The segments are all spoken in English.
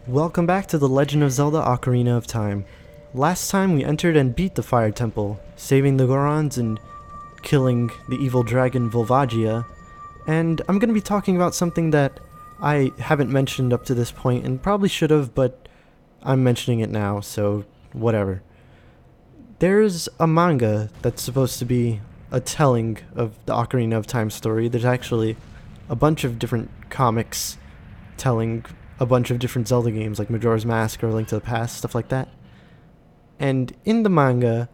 Welcome back to The Legend of Zelda Ocarina of Time. Last time we entered and beat the Fire Temple, saving the Gorons and killing the evil dragon Volvagia, and I'm going to be talking about something that I haven't mentioned up to this point and probably should have, but I'm mentioning it now, so whatever. There's a manga that's supposed to be a telling of the Ocarina of Time story. There's actually a bunch of different comics telling a bunch of different Zelda games, like Majora's Mask or Link to the Past, stuff like that. And in the manga,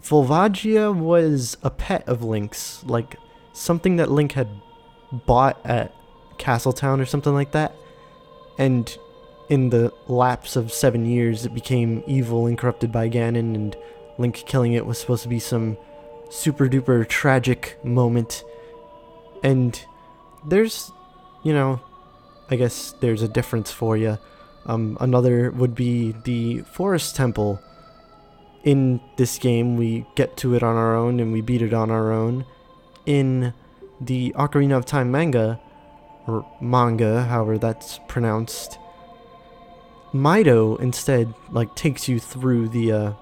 Volvagia was a pet of Link's, like something that Link had bought at Castletown or something like that. And in the lapse of 7 years, it became evil and corrupted by Ganon, and Link killing it was supposed to be some super duper tragic moment. And there's, I guess there's a difference for you. Another would be the Forest Temple. In this game, we get to it on our own and we beat it on our own. In the Ocarina of Time manga, or manga, however that's pronounced, Mido instead takes you through the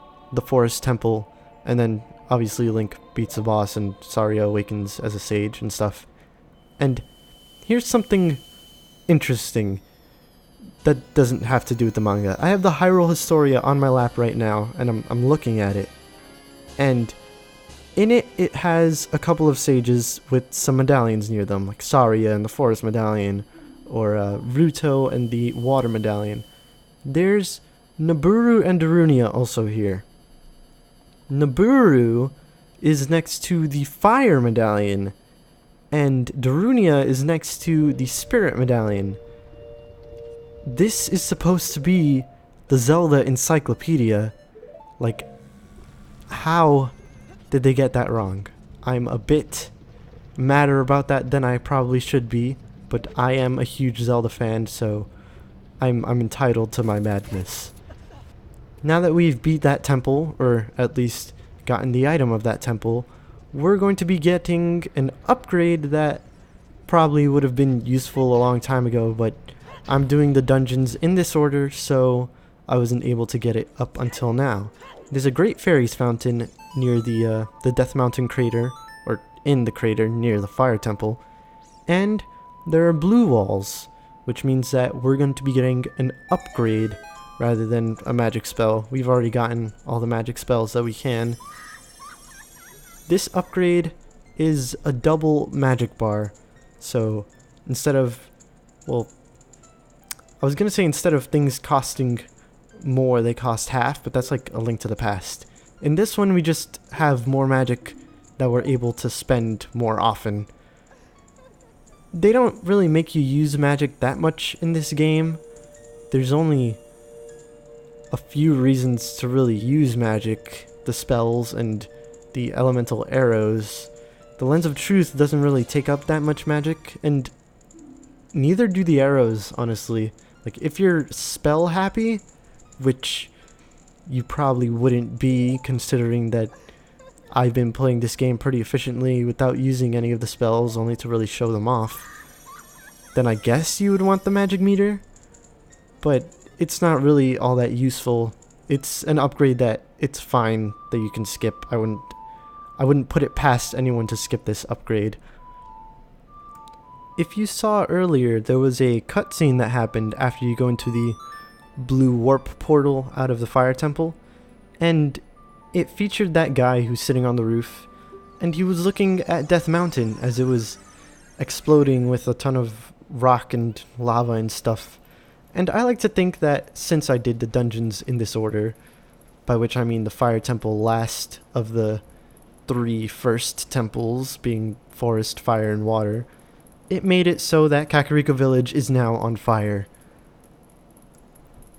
Forest Temple, and then obviously Link beats the boss and Saria awakens as a sage and stuff. And here's something interesting that doesn't have to do with the manga. I have the Hyrule Historia on my lap right now, and I'm looking at it. And in it, it has a couple of sages with some medallions near them, like Saria and the Forest Medallion, or Ruto and the Water Medallion. There's Naburu and Darunia also here. Naburu is next to the Fire Medallion, and Darunia is next to the Spirit Medallion. This is supposed to be the Zelda Encyclopedia. How did they get that wrong? I'm a bit madder about that than I probably should be, but I am a huge Zelda fan, so I'm entitled to my madness. Now that we've beat that temple, or at least gotten the item of that temple, we're going to be getting an upgrade that probably would have been useful a long time ago, but I'm doing the dungeons in this order, so I wasn't able to get it up until now. There's a Great Fairies Fountain near the Death Mountain crater, or in the crater near the Fire Temple, and there are blue walls, which means that we're going to be getting an upgrade rather than a magic spell. We've already gotten all the magic spells that we can. This upgrade is a double magic bar, so instead of, I was going to say instead of things costing more, they cost half, but that's like a Link to the Past. In this one, we just have more magic that we're able to spend more often. They don't really make you use magic that much in this game. There's only a few reasons to really use magic, the spells and the elemental arrows. The Lens of Truth doesn't really take up that much magic, and neither do the arrows, honestly. If you're spell happy, which you probably wouldn't be considering that I've been playing this game pretty efficiently without using any of the spells, only to really show them off, then I guess you would want the magic meter, but it's not really all that useful. It's an upgrade that it's fine that you can skip. I wouldn't put it past anyone to skip this upgrade. If you saw earlier, there was a cutscene that happened after you go into the blue warp portal out of the Fire Temple, and it featured that guy who's sitting on the roof, and he was looking at Death Mountain as it was exploding with a ton of rock and lava and stuff. And I like to think that since I did the dungeons in this order, by which I mean the Fire Temple last of the 3 first temples, being Forest, Fire, and Water, it made it so that Kakariko Village is now on fire.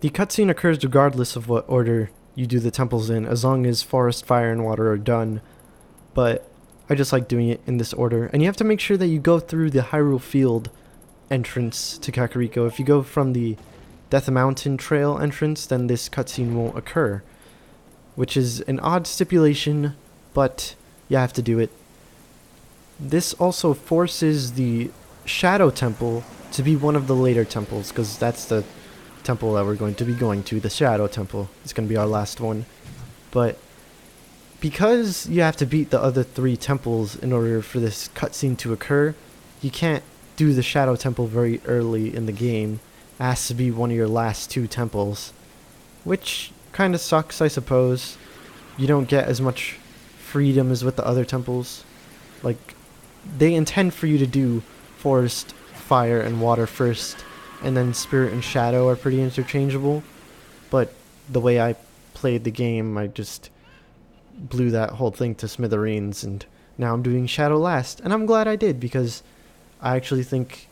The cutscene occurs regardless of what order you do the temples in, as long as Forest, Fire, and Water are done, but I just like doing it in this order. And you have to make sure that you go through the Hyrule Field entrance to Kakariko. If you go from the Death Mountain Trail entrance, then this cutscene won't occur, which is an odd stipulation, but you have to do it. This also forces the Shadow Temple to be one of the later temples, because that's the temple that we're going to be going to, the Shadow Temple. It's going to be our last one. But because you have to beat the other 3 temples in order for this cutscene to occur, you can't do the Shadow Temple very early in the game. It has to be one of your last 2 temples, which kind of sucks, I suppose. You don't get as much freedom as with the other temples. Like, they intend for you to do forest, fire, and water first, and then spirit and shadow are pretty interchangeable. But the way I played the game, I just blew that whole thing to smithereens, and now I'm doing shadow last. And I'm glad I did, because I actually think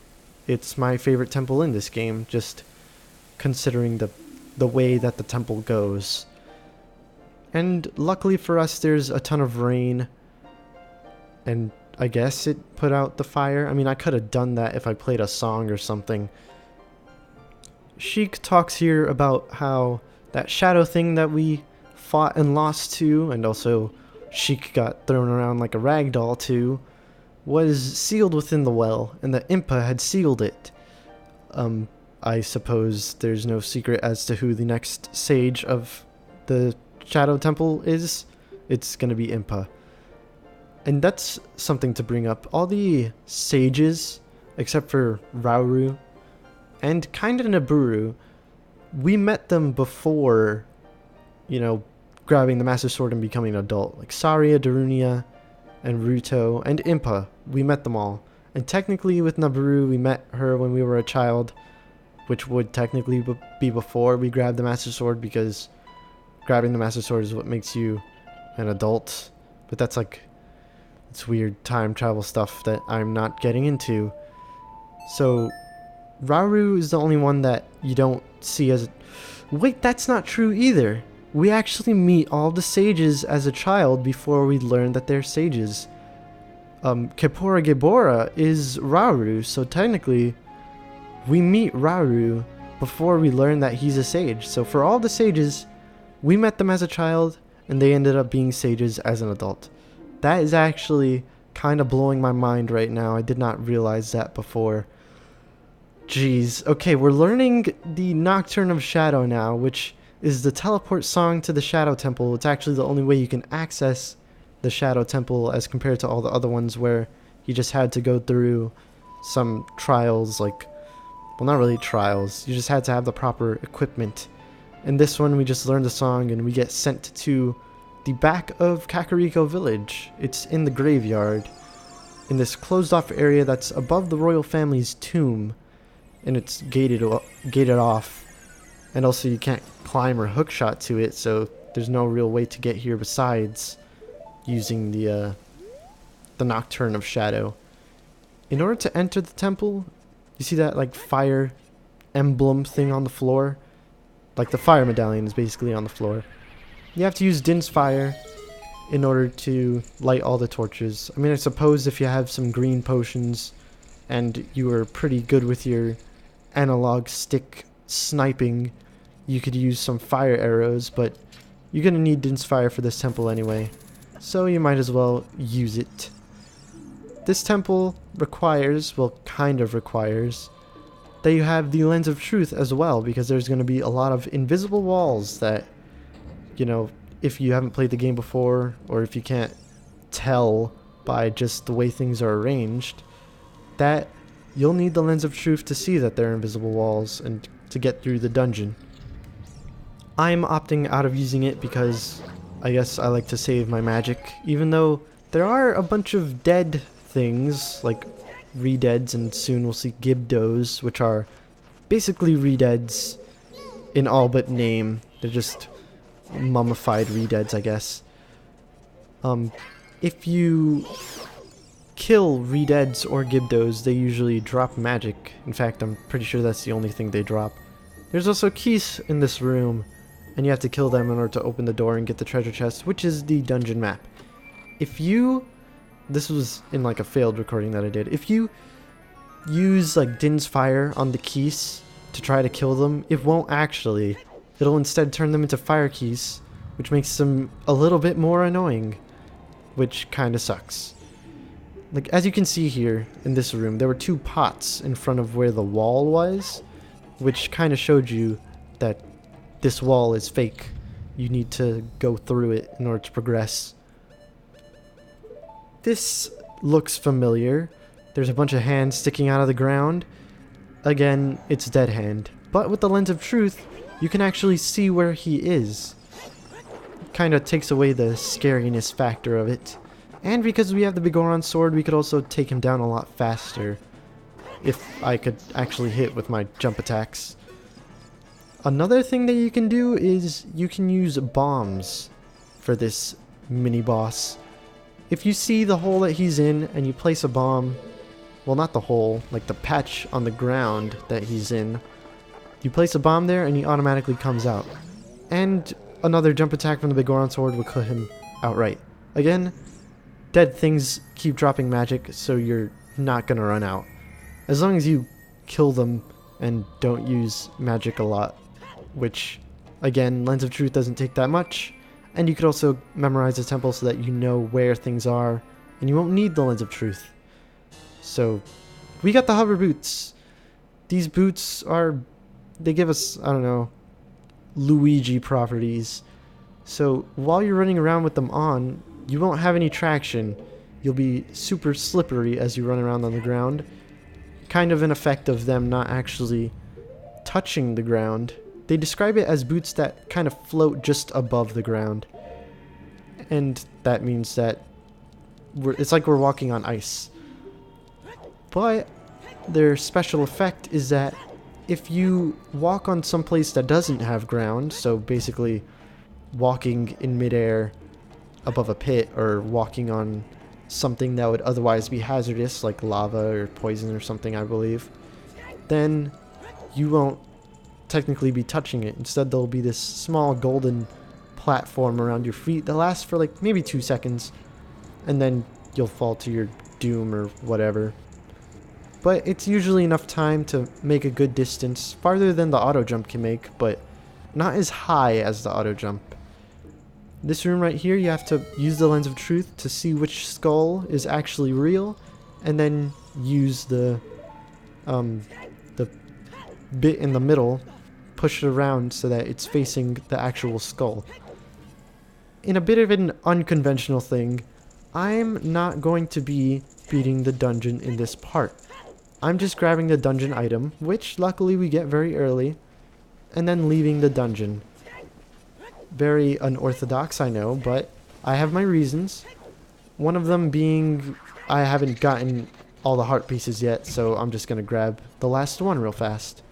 it's my favorite temple in this game, just considering the way that the temple goes. And luckily for us, there's a ton of rain, and I guess it put out the fire. I mean, I could have done that if I played a song or something. Sheik talks here about how that shadow thing that we fought and lost to, and also Sheik got thrown around like a rag doll to, was sealed within the well, and the Impa had sealed it. I suppose there's no secret as to who the next sage of the Shadow Temple is. It's gonna be Impa. And that's something to bring up. All the sages, except for Rauru, and kinda Naburu, we met them before, you know, grabbing the Master Sword and becoming an adult. Like Saria, Darunia, and Ruto, and Impa. We met them all. And technically with Naburu, we met her when we were a child, which would technically be before we grabbed the Master Sword, because grabbing the Master Sword is what makes you an adult. But that's like, it's weird time travel stuff that I'm not getting into. So Rauru is the only one that you don't see as... Wait, that's not true either. We actually meet all the sages as a child before we learn that they're sages. Kepora Gebora is Rauru, so technically we meet Rauru before we learn that he's a sage. So for all the sages, we met them as a child, and they ended up being sages as an adult. That is actually kind of blowing my mind right now. I did not realize that before. Jeez. Okay, we're learning the Nocturne of Shadow now, which is the teleport song to the Shadow Temple. It's actually the only way you can access the Shadow Temple as compared to all the other ones where you just had to go through some trials, like, well, not really trials. You just had to have the proper equipment. In this one, we just learn the song and we get sent to the back of Kakariko Village. It's in the graveyard, in this closed-off area that's above the royal family's tomb, and it's gated off. And also, you can't climb or hookshot to it, so there's no real way to get here besides using the Nocturne of Shadow. In order to enter the temple, you see that like fire emblem thing on the floor? Like the fire medallion is basically on the floor. You have to use Din's Fire in order to light all the torches. I mean, I suppose if you have some green potions and you are pretty good with your analog stick sniping, you could use some fire arrows, but you're gonna need Din's Fire for this temple anyway, so you might as well use it. This temple requires, well, kind of requires, that you have the Lens of Truth as well, because there's going to be a lot of invisible walls that, you know, if you haven't played the game before, or if you can't tell by just the way things are arranged, that you'll need the Lens of Truth to see that they're invisible walls and to get through the dungeon. I'm opting out of using it because I guess I like to save my magic, even though there are a bunch of dead things, like Redeads, and soon we'll see Gibdos, which are basically Redeads in all but name. They're just mummified Redeads, I guess. If you kill Redeads or Gibdos, they usually drop magic. In fact, I'm pretty sure that's the only thing they drop. There's also keys in this room, and you have to kill them in order to open the door and get the treasure chest, which is the dungeon map. If you... This was in like a failed recording that I did. If you use like Din's Fire on the keys to try to kill them, it won't actually. It'll instead turn them into fire keys, which makes them a little bit more annoying, which kind of sucks. Like, as you can see here in this room, there were 2 pots in front of where the wall was, which kind of showed you that this wall is fake. You need to go through it in order to progress. This looks familiar. There's a bunch of hands sticking out of the ground. Again, it's Dead Hand. But with the Lens of Truth, you can actually see where he is. Kind of takes away the scariness factor of it. And because we have the Bigoron sword, we could also take him down a lot faster. If I could actually hit with my jump attacks. Another thing that you can do is you can use bombs for this mini boss. If you see the hole that he's in and you place a bomb, well, not the hole, like the patch on the ground that he's in, you place a bomb there and he automatically comes out. And another jump attack from the Bigoron sword will kill him outright. Again, dead things keep dropping magic, so you're not gonna run out. As long as you kill them and don't use magic a lot, which, again, Lens of Truth doesn't take that much. And you could also memorize the temple so that you know where things are, and you won't need the Lens of Truth. So, we got the hover boots. These boots are, they give us, I don't know, Luigi properties. So, while you're running around with them on, you won't have any traction. You'll be super slippery as you run around on the ground. Kind of an effect of them not actually touching the ground. They describe it as boots that kind of float just above the ground. And that means that it's like we're walking on ice. But their special effect is that if you walk on some place that doesn't have ground, so basically walking in midair above a pit or walking on something that would otherwise be hazardous, like lava or poison or something, I believe, then you won't technically be touching it. Instead, there'll be this small golden platform around your feet that lasts for like maybe 2 seconds, and then you'll fall to your doom or whatever. But it's usually enough time to make a good distance, farther than the auto jump can make, but not as high as the auto jump. This room right here, you have to use the Lens of Truth to see which skull is actually real, and then use the bit in the middle, push it around so that it's facing the actual skull. In a bit of an unconventional thing, I'm not going to be beating the dungeon in this part. I'm just grabbing the dungeon item, which luckily we get very early, and then leaving the dungeon. Very unorthodox, I know, but I have my reasons. One of them being I haven't gotten all the heart pieces yet, so I'm just going to grab the last one real fast.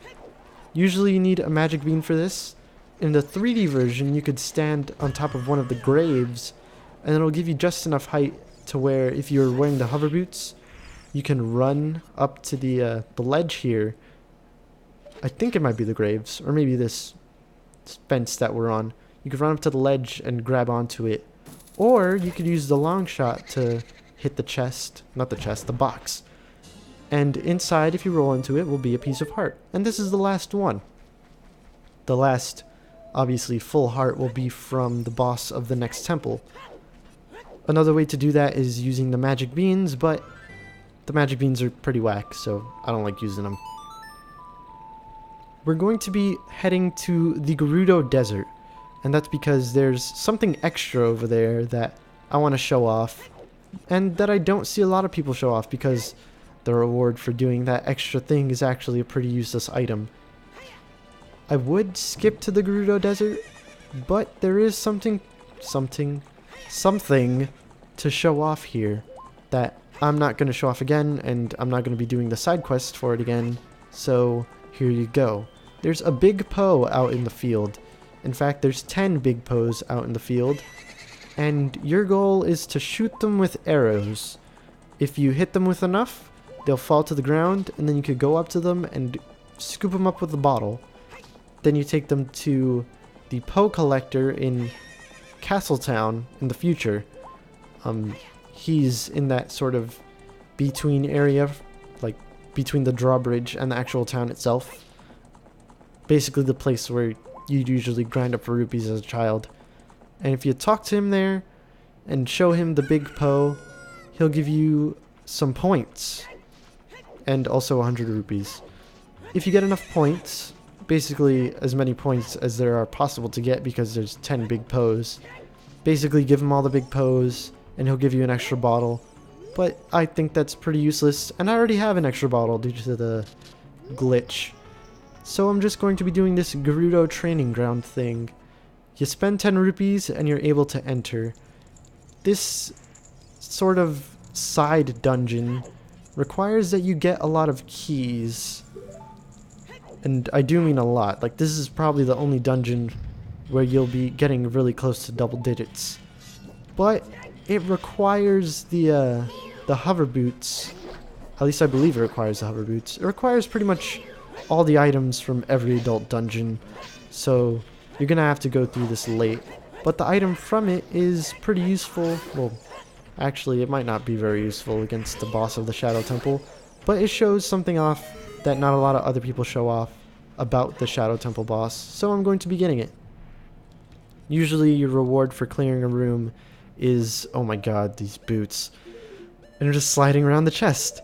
Usually you need a magic bean for this. In the 3D version, you could stand on top of one of the graves, and it'll give you just enough height to where if you're wearing the hover boots, you can run up to the ledge here. I think it might be the graves, or maybe this fence that we're on. You could run up to the ledge and grab onto it. Or you could use the long shot to hit the chest, not the chest, the box. And inside, if you roll into it, will be a piece of heart. And this is the last one. The last, obviously, full heart will be from the boss of the next temple. Another way to do that is using the magic beans, but the magic beans are pretty whack, so I don't like using them. We're going to be heading to the Gerudo Desert, and that's because there's something extra over there that I want to show off, and that I don't see a lot of people show off because the reward for doing that extra thing is actually a pretty useless item. I would skip to the Gerudo Desert, but there is something to show off here that I'm not going to show off again, and I'm not going to be doing the side quest for it again, so here you go. There's a big Poe out in the field. In fact, there's 10 big Poes out in the field, and your goal is to shoot them with arrows. If you hit them with enough, they'll fall to the ground, and then you could go up to them and scoop them up with a bottle. Then you take them to the Poe Collector in Castletown in the future. He's in that sort of between area, like between the drawbridge and the actual town itself. Basically the place where you'd usually grind up for rupees as a child. And if you talk to him there and show him the big Poe, he'll give you some points and also 100 rupees. If you get enough points, basically as many points as there are possible to get because there's 10 big Poes, basically give him all the big Poes and he'll give you an extra bottle. But I think that's pretty useless, and I already have an extra bottle due to the glitch. So I'm just going to be doing this Gerudo training ground thing. You spend 10 rupees and you're able to enter. This sort of side dungeon requires that you get a lot of keys. And I do mean a lot. Like, this is probably the only dungeon where you'll be getting really close to double digits. But it requires the hover boots. At least I believe it requires the hover boots. It requires pretty much all the items from every adult dungeon. So you're gonna have to go through this late. But the item from it is pretty useful. Well, actually, it might not be very useful against the boss of the Shadow Temple. But it shows something off that not a lot of other people show off about the Shadow Temple boss. So I'm going to be getting it. Usually your reward for clearing a room is, oh my god, these boots. And they're just sliding around the chest.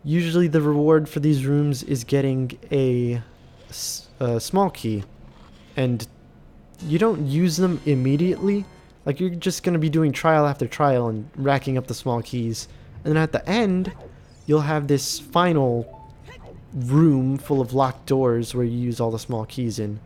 Usually the reward for these rooms is getting a small key. And you don't use them immediately. Like, you're just going to be doing trial after trial and racking up the small keys. And then at the end, you'll have this final room full of locked doors where you use all the small keys in.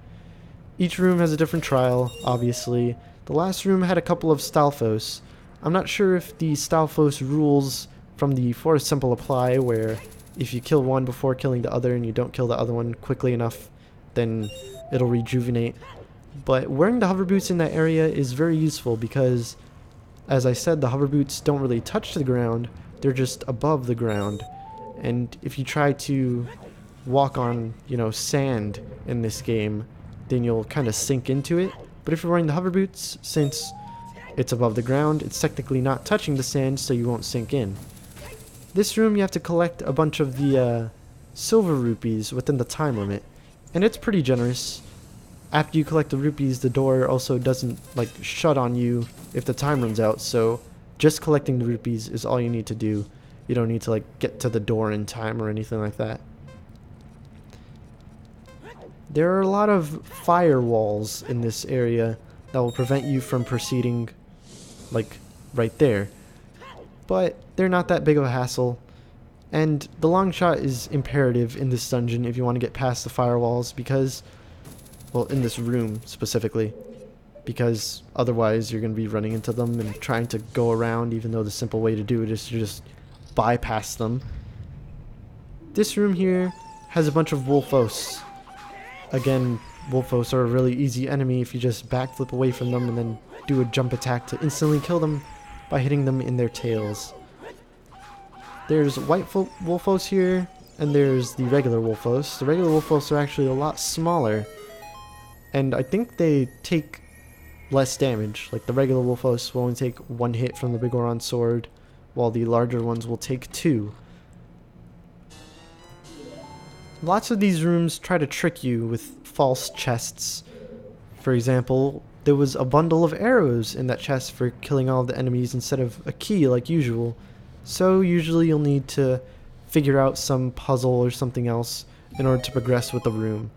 Each room has a different trial, obviously. The last room had a couple of Stalfos. I'm not sure if the Stalfos rules from the Forest Temple apply, where if you kill one before killing the other and you don't kill the other one quickly enough, then it'll rejuvenate. But wearing the hover boots in that area is very useful because, as I said, the hover boots don't really touch the ground, they're just above the ground. And if you try to walk on, sand in this game, then you'll kind of sink into it. But if you're wearing the hover boots, since it's above the ground, it's technically not touching the sand, so you won't sink in. This room, you have to collect a bunch of the silver rupees within the time limit, and it's pretty generous. After you collect the rupees, the door also doesn't shut on you if the time runs out, so just collecting the rupees is all you need to do. You don't need to get to the door in time or anything like that. There are a lot of firewalls in this area that will prevent you from proceeding right there. But they're not that big of a hassle. And the long shot is imperative in this dungeon if you want to get past the firewalls because, well, in this room specifically, because otherwise you're going to be running into them and trying to go around, even though the simple way to do it is to just bypass them. This room here has a bunch of Wolfos. Again, Wolfos are a really easy enemy if you just backflip away from them and then do a jump attack to instantly kill them by hitting them in their tails. There's white Wolfos here, and there's the regular Wolfos. The regular Wolfos are actually a lot smaller, and I think they take less damage. Like, the regular Wolfos will only take one hit from the Big Oron sword, while the larger ones will take 2. Lots of these rooms try to trick you with false chests. For example, there was a bundle of arrows in that chest for killing all of the enemies instead of a key like usual. So usually you'll need to figure out some puzzle or something else in order to progress with the room.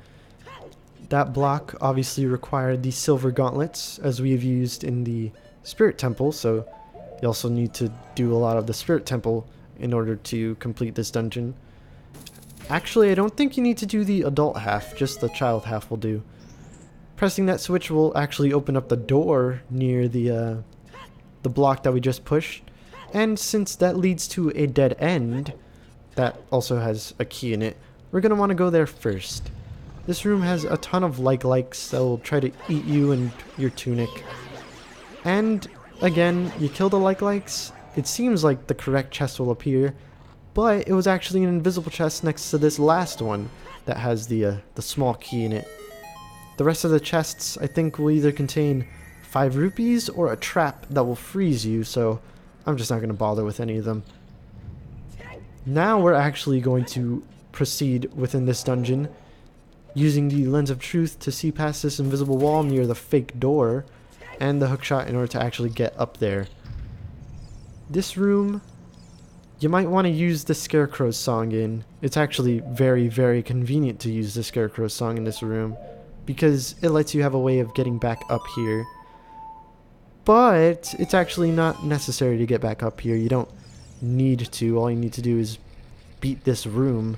That block obviously required the silver gauntlets, as we have used in the Spirit Temple, so you also need to do a lot of the Spirit Temple in order to complete this dungeon. Actually, I don't think you need to do the adult half, just the child half will do. Pressing that switch will actually open up the door near the block that we just pushed, and since that leads to a dead end that also has a key in it, we're going to want to go there first. This room has a ton of likes that will try to eat you and your tunic. And again, you kill the likes, it seems like the correct chest will appear, but it was actually an invisible chest next to this last one that has the small key in it. The rest of the chests, I think, will either contain 5 rupees or a trap that will freeze you, so I'm just not going to bother with any of them. Now we're actually going to proceed within this dungeon, using the Lens of Truth to see past this invisible wall near the fake door, and the hookshot in order to actually get up there. This room, you might want to use the Scarecrow song in. It's actually very, very convenient to use the Scarecrow song in this room, because it lets you have a way of getting back up here. But it's actually not necessary to get back up here. You don't need to. All you need to do is beat this room.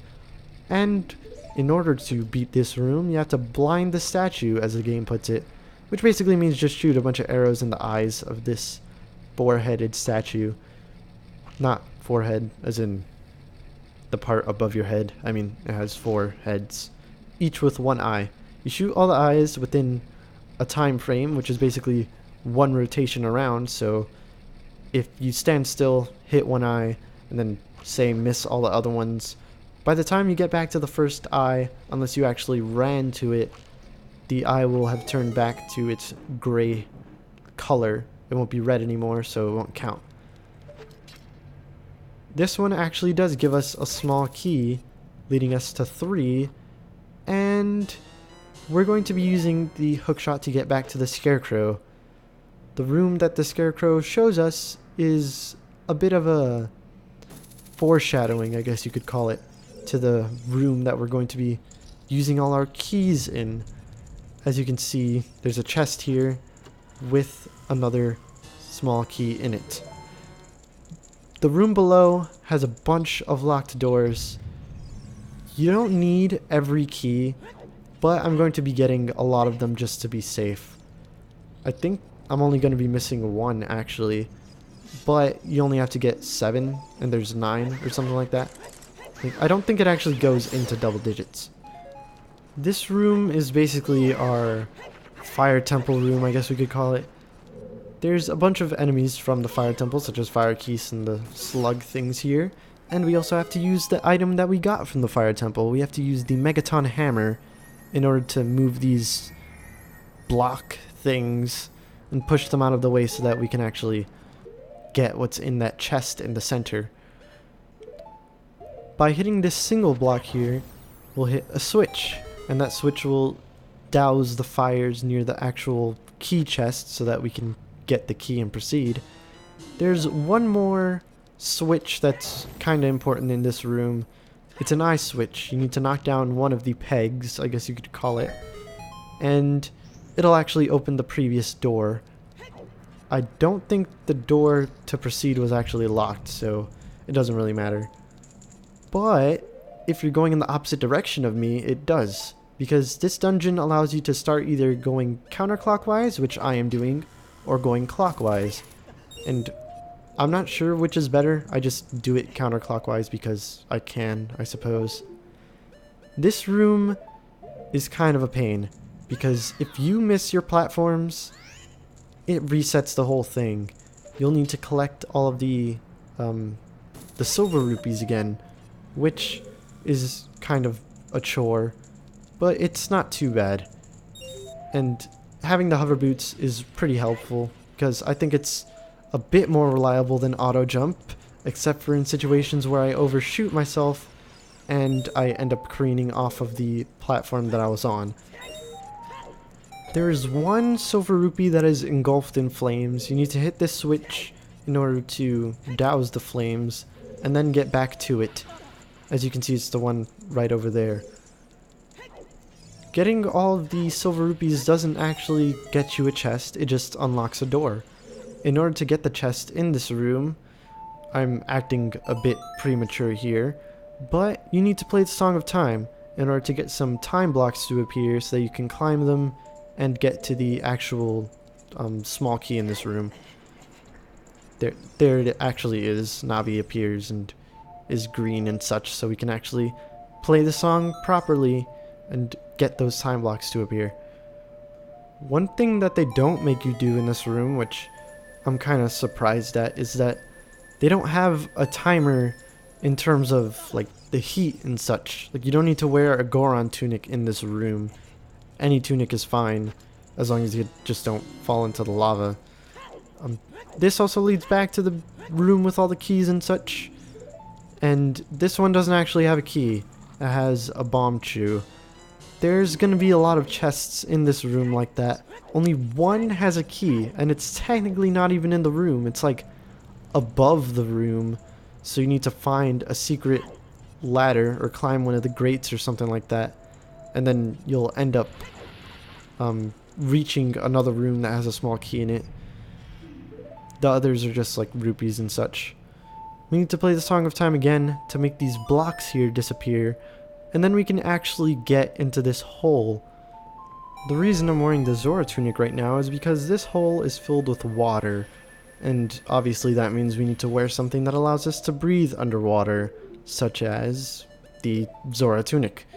And in order to beat this room, you have to blind the statue, as the game puts it. Which basically means just shoot a bunch of arrows in the eyes of this four-headed statue. Not forehead, as in the part above your head. I mean, it has 4 heads, each with 1 eye. You shoot all the eyes within a time frame, which is basically 1 rotation around. So if you stand still, hit 1 eye, and then say miss all the other ones, by the time you get back to the first eye, unless you actually ran to it, the eye will have turned back to its gray color. It won't be red anymore, so it won't count. This one actually does give us a small key, leading us to 3, and we're going to be using the hookshot to get back to the Scarecrow. The room that the Scarecrow shows us is a bit of a foreshadowing, I guess you could call it, to the room that we're going to be using all our keys in. As you can see, there's a chest here with another small key in it. The room below has a bunch of locked doors. You don't need every key, but I'm going to be getting a lot of them just to be safe. I think I'm only going to be missing 1 actually, but you only have to get 7 and there's 9 or something like that. I don't think it actually goes into double digits. This room is basically our fire temple room, I guess we could call it. There's a bunch of enemies from the fire temple, such as fire keys and the slug things here. And we also have to use the item that we got from the fire temple. We have to use the Megaton hammer in order to move these block things and push them out of the way so that we can actually get what's in that chest in the center. By hitting this single block here, we'll hit a switch, and that switch will douse the fires near the actual key chest so that we can get the key and proceed. There's one more switch that's kind of important in this room. It's an eye switch. You need to knock down one of the pegs, I guess you could call it, and it'll actually open the previous door. I don't think the door to proceed was actually locked, so it doesn't really matter. But if you're going in the opposite direction of me, it does, because this dungeon allows you to start either going counterclockwise, which I am doing, or going clockwise. And I'm not sure which is better. I just do it counterclockwise because I can, I suppose. This room is kind of a pain, because if you miss your platforms, it resets the whole thing. You'll need to collect all of the silver rupees again, which is kind of a chore, but it's not too bad. And having the hover boots is pretty helpful, because I think it's a bit more reliable than auto jump, except for in situations where I overshoot myself and I end up careening off of the platform that I was on. There is 1 silver rupee that is engulfed in flames. You need to hit this switch in order to douse the flames and then get back to it. As you can see, it's the one right over there. Getting all of the silver rupees doesn't actually get you a chest, it just unlocks a door. In order to get the chest in this room, I'm acting a bit premature here, but you need to play the Song of Time in order to get some time blocks to appear so that you can climb them and get to the actual small key in this room. There it actually is. Navi appears and is green and such, so we can actually play the song properly and get those time blocks to appear. One thing that they don't make you do in this room, which I'm kind of surprised at, is that they don't have a timer in terms of like the heat and such. Like, you don't need to wear a Goron tunic in this room. Any tunic is fine as long as you just don't fall into the lava. This also leads back to the room with all the keys and such. And this one doesn't actually have a key. It has a bomb chew. There's gonna be a lot of chests in this room like that. Only one has a key, and it's technically not even in the room. It's like above the room. So you need to find a secret ladder or climb one of the grates or something like that. And then you'll end up reaching another room that has a small key in it. The others are just like rupees and such. We need to play the Song of Time again to make these blocks here disappear. And then we can actually get into this hole. The reason I'm wearing the Zora tunic right now is because this hole is filled with water. And obviously that means we need to wear something that allows us to breathe underwater, such as the Zora tunic.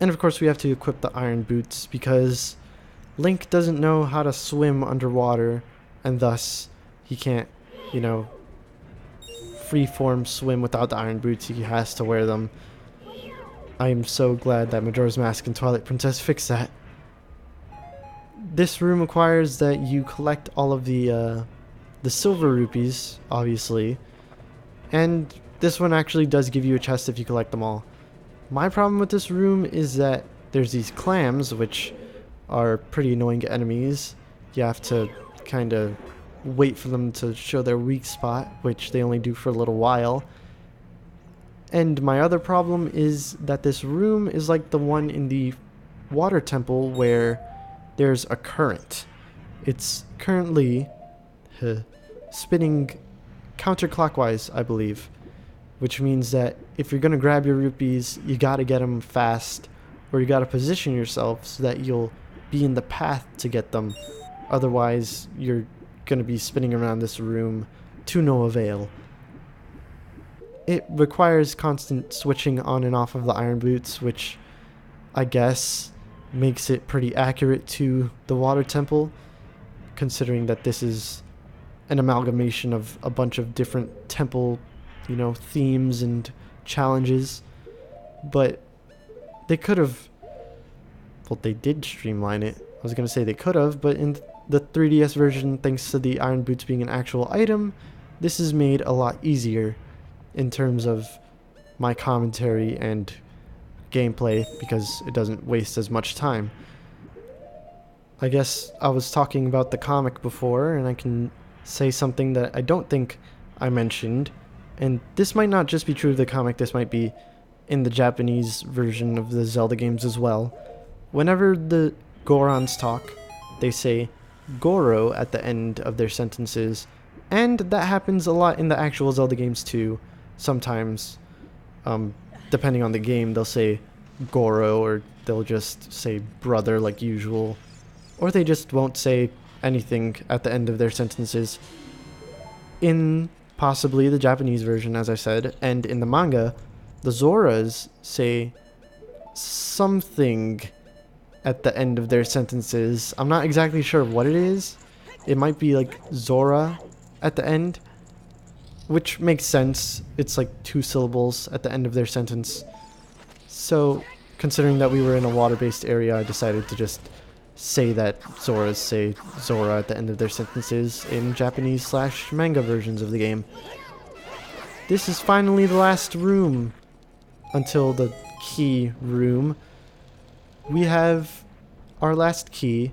And of course we have to equip the iron boots because Link doesn't know how to swim underwater, and thus he can't, you know, freeform swim without the iron boots. He has to wear them. I am so glad that Majora's Mask and Twilight Princess fixed that. This room requires that you collect all of the silver rupees, obviously, and this one actually does give you a chest if you collect them all. My problem with this room is that there's these clams, which are pretty annoying enemies. You have to kind of wait for them to show their weak spot, which they only do for a little while. And my other problem is that this room is like the one in the water temple where there's a current. It's currently spinning counterclockwise, I believe, which means that if you're going to grab your rupees, you got to get them fast, or you got to position yourself so that you'll be in the path to get them. Otherwise, you're going to be spinning around this room to no avail. It requires constant switching on and off of the iron boots, which I guess makes it pretty accurate to the water temple, considering that this is an amalgamation of a bunch of different temple, you know, themes and challenges. But they could have, well, they did streamline it. I was going to say they could have, but in the 3DS version, thanks to the iron boots being an actual item, this is made a lot easier in terms of my commentary and gameplay, because it doesn't waste as much time. I guess I was talking about the comic before, and I can say something that I don't think I mentioned, and this might not just be true of the comic, this might be in the Japanese version of the Zelda games as well. Whenever the Gorons talk, they say Goro at the end of their sentences, and that happens a lot in the actual Zelda games too. Sometimes, depending on the game, they'll say Goro, or they'll just say brother like usual, or they just won't say anything at the end of their sentences. In possibly the Japanese version, as I said, and in the manga, the Zoras say something at the end of their sentences. I'm not exactly sure what it is. It might be like Zora at the end, which makes sense. It's like 2 syllables at the end of their sentence. So, considering that we were in a water-based area, I decided to just say that Zoras say Zora at the end of their sentences in Japanese/manga versions of the game. This is finally the last room until the key room. We have our last key.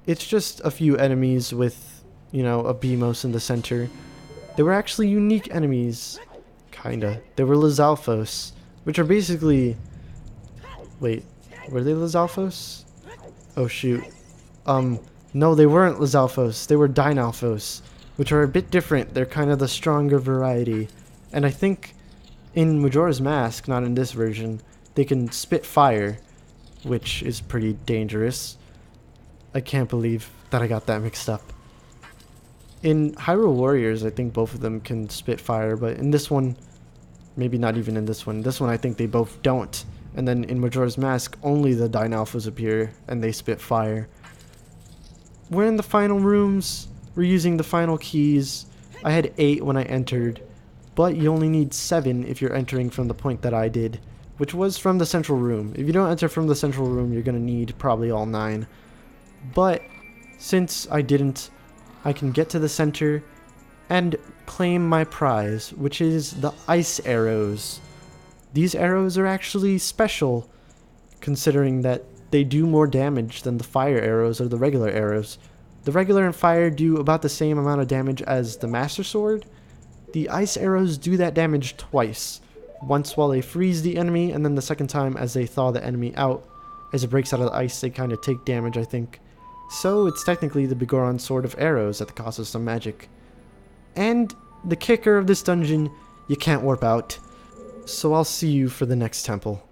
It's just a few enemies with, you know, a Beamos in the center. They were actually unique enemies. Kinda. They were Lizalfos, which are basically... Wait, were they Lizalfos? Oh shoot. No, they weren't Lizalfos. They were Dynalfos, which are a bit different. They're kind of the stronger variety. And I think in Majora's Mask, not in this version, they can spit fire, which is pretty dangerous. I can't believe that I got that mixed up. In Hyrule Warriors, I think both of them can spit fire, but in this one, maybe not even in this one. This one, I think they both don't. And then in Majora's Mask, only the Dynalphas appear, and they spit fire. We're in the final rooms. We're using the final keys. I had 8 when I entered, but you only need 7 if you're entering from the point that I did, which was from the central room. If you don't enter from the central room, you're going to need probably all 9. But since I didn't, I can get to the center and claim my prize, which is the ice arrows. These arrows are actually special, considering that they do more damage than the fire arrows or the regular arrows. The regular and fire do about the same amount of damage as the Master Sword, The ice arrows do that damage twice. Once while they freeze the enemy, and then the second time as they thaw the enemy out. As it breaks out of the ice, they kind of take damage, I think. So it's technically the Bigoron Sword of Arrows at the cost of some magic. And the kicker of this dungeon, you can't warp out. So I'll see you for the next temple.